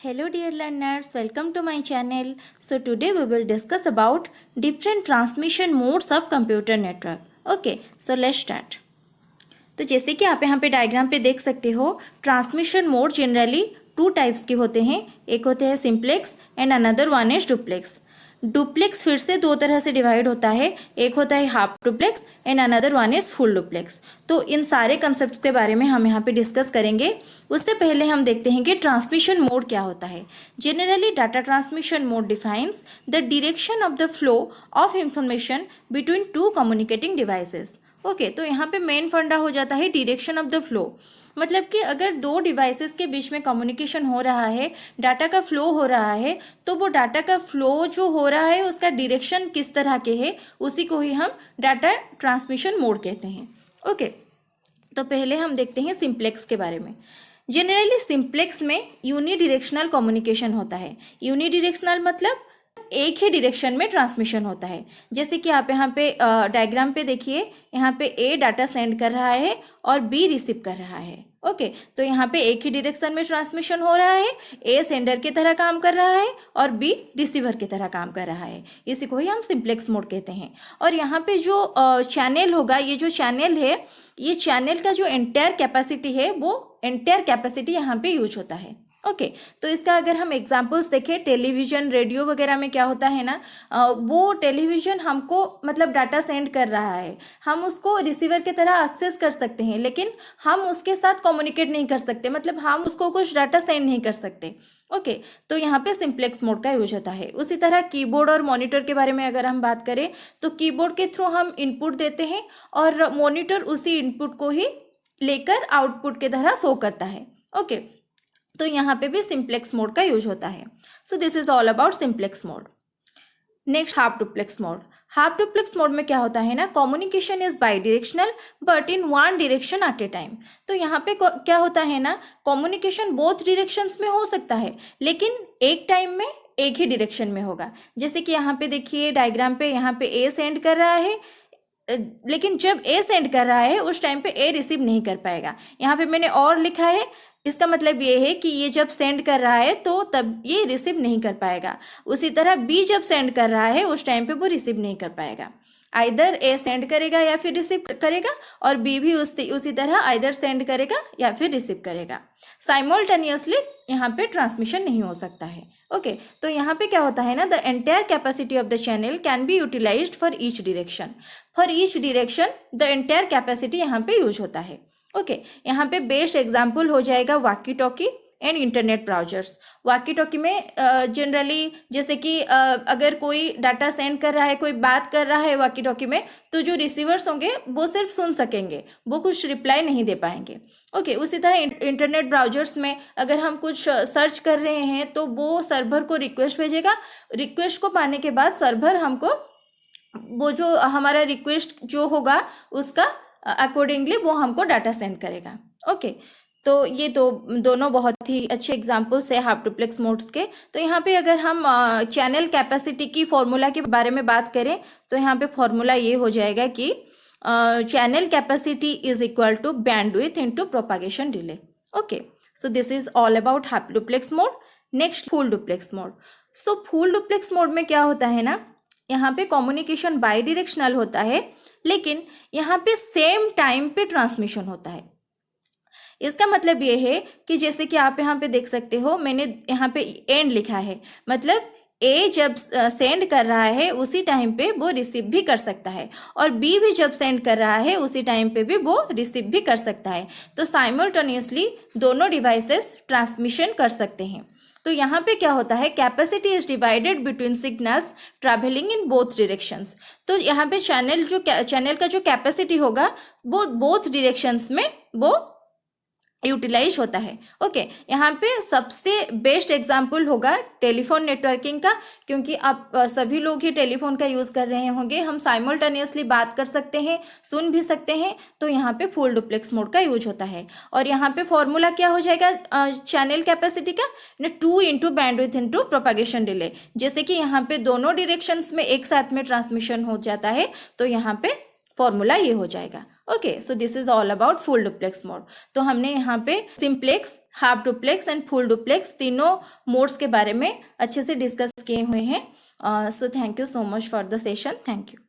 Hello dear learners, welcome to my channel. So today we will discuss about different transmission modes of computer network. Okay, so let's start. तो जैसे कि आप यहाँ पे diagram पे देख सकते हो, transmission mode generally two types के होते हैं. एक होते हैं simplex and another one is duplex. Duplex फिर से दो तरह से डिवाइड होता है. एक होता है half duplex and another one is full duplex. तो इन सारे कंसेप्ट्स के बारे में हम यहाँ पे डिस्कस करेंगे. उससे पहले हम देखते हैं कि ट्रांसमिशन मोड क्या होता है. Generally data transmission mode defines the direction of the flow of information between two communicating devices. Okay, तो यहाँ पे मेन फंडा हो जाता है डायरेक्शन ऑफ द फ्लो. मतलब कि अगर दो डिवाइसेस के बीच में कम्युनिकेशन हो रहा है, डाटा का फ्लो हो रहा है, तो वो डाटा का फ्लो जो हो रहा है उसका डायरेक्शन किस तरह के है, उसी को ही हम डाटा ट्रांसमिशन मोड कहते हैं. ओके, तो पहले हम देखते हैं सिंप्लेक्स के बारे में. जनरली सिंप्लेक्स में यूनिडायरेक्शनल कम्युनिकेशन होता है. यूनिडायरेक्शनल मतलब एक ही डायरेक्शन में ट्रांसमिशन होता है. जैसे कि आप यहाँ पे डायग्राम पे देखिए, यहाँ पे ए डाटा सेंड कर रहा है और बी रिसीव कर रहा है. ओके, तो यहाँ पे एक ही डायरेक्शन में ट्रांसमिशन हो रहा है. ए सेंडर की तरह काम कर रहा है और बी रिसीवर की तरह काम कर रहा है. इसी को ही हम सिंप्लेक्स मोड कहते हैं. और यहाँ पे जो चैनल होगा, ये जो चैनल है, ये चैनल का जो एंटायर कैपेसिटी है, वो एंटायर कैपेसिटी यहाँ पे यूज होता है. ओके, तो इसका अगर हम एग्जांपल्स देखें, टेलीविज़न रेडियो वगैरह में क्या होता है ना, वो टेलीविज़न हमको मतलब डाटा सेंड कर रहा है, हम उसको रिसीवर की तरह एक्सेस कर सकते हैं, लेकिन हम उसके साथ कम्युनिकेट नहीं कर सकते, मतलब हम उसको कुछ डाटा सेंड नहीं कर सकते. ओके, तो यहाँ पे सिंप्लेक्स मोड का यूज होता है. उसी तरह कीबोर्ड और मॉनिटर के बारे में अगर हम बात करें, तो कीबोर्ड के थ्रू हम इनपुट देते हैं और मॉनिटर उसी इनपुट को ही लेकर आउटपुट की तरह शो करता है. ओके, तो यहाँ पे भी सिंप्लेक्स मोड का यूज होता है. सो this is all about simplex mode. Next half duplex mode. Half duplex mode में क्या होता है ना, communication is by directional but in one direction at A time. तो यहाँ पे क्या होता है ना, कम्युनिकेशन बोथ डायरेक्शंस में हो सकता है, लेकिन एक टाइम में एक ही डायरेक्शन में होगा. जैसे कि यहाँ पे देखिए डायग्राम पे, यहाँ पे ए सेंड कर रहा है, लेकिन जब ए सेंड कर रहा है उस टाइम पे ए रिसीव नहीं कर पाएगा. यहाँ पे मैंने और लिखा है, इसका मतलब ये है कि ये जब सेंड कर रहा है तो तब ये रिसीव नहीं कर पाएगा. उसी तरह बी जब सेंड कर रहा है उस टाइम पे वो रिसीव नहीं कर पाएगा. आइदर ए सेंड करेगा या फिर रिसीव करेगा, और बी भी उसी तरह आइदर सेंड करेगा या फिर रिसीव करेगा. साइमल्टेनियसली यहाँ पे ट्रांसमिशन नहीं हो सकता है. ओके, तो यहाँ पे क्या होता है ना, the entire capacity of the channel can be utilized for each direction. For each direction the entire capacity यहाँ पे यूज होता है. ओके, यहाँ पे बेस्ट एग्जाम्पल हो जाएगा walkie talkie and internet browsers. Walkie talkie में जनरली जैसे कि अगर कोई डाटा सेंड कर रहा है, कोई बात कर रहा है वाकी टॉकी में, तो जो रिसीवर्स होंगे वो सिर्फ सुन सकेंगे, वो कुछ रिप्लाई नहीं दे पाएंगे. ओके, उसी तरह इंटरनेट ब्राउजर्स में अगर हम कुछ सर्च कर रहे हैं तो वो सर्वर को रिक्वेस्ट भेजेगा. रिक्वेस्ट को पाने के बाद सर्वर हमको वो जो हमारा रिक्वेस्ट जो होगा उसका अकॉर्डिंगली वो हमको डाटा सेंड करेगा. ओके, तो ये दोनों बहुत ही अच्छे एग्जांपल्स है हाफ डुप्लेक्स मोड्स के. तो यहाँ पे अगर हम चैनल कैपेसिटी की फॉर्मूला के बारे में बात करें, तो यहाँ पे फॉर्मूला ये हो जाएगा कि channel capacity is equal to bandwidth into propagation delay. Okay, so this is all about half duplex mode. Next full duplex mode. So full duplex mode में क्या होता है ना, यहाँ पे कम्युनिकेशन बाई डायरेक्शनल होता है, लेकिन यहाँ पे सेम टाइम पे ट्रांसमिशन होता है. इसका मतलब ये है कि जैसे कि आप यहाँ पे देख सकते हो, मैंने यहाँ पे एंड लिखा है, मतलब ए जब सेंड कर रहा है उसी टाइम पे वो रिसीव भी कर सकता है, और बी भी जब सेंड कर रहा है उसी टाइम पे भी वो रिसीव भी कर सकता है. तो साइमल्टेनियसली दोनों डिवाइसेस ट्रांसमिशन कर सकते हैं. तो यहाँ पे क्या होता है, capacity is divided between signals travelling in both directions. तो यहाँ पे चैनल का जो कैपेसिटी होगा वो बोथ डायरेक्शंस में वो यूटिलाइज होता है. ओके, यहाँ पे सबसे बेस्ट एग्जाम्पल होगा टेलीफोन नेटवर्किंग का, क्योंकि आप सभी लोग ही टेलीफोन का यूज़ कर रहे होंगे. हम साइमल्टेनियसली बात कर सकते हैं, सुन भी सकते हैं, तो यहाँ पे फुल डुप्लेक्स मोड का यूज होता है. और यहाँ पे फॉर्मूला क्या हो जाएगा चैनल कैपेसिटी का, 2 into bandwidth into propagation delay. जैसे कि यहाँ पे दोनों डायरेक्शंस में एक साथ में ट्रांसमिशन हो जाता है, तो यहाँ पे फॉर्मूला ये हो जाएगा. Okay, so this is all about full duplex mode. तो हमने यहाँ पे simplex, half duplex and full duplex तीनों मोड्स के बारे में अच्छे से डिस्कस किए हुए हैं। So thank you so much for the session. Thank you.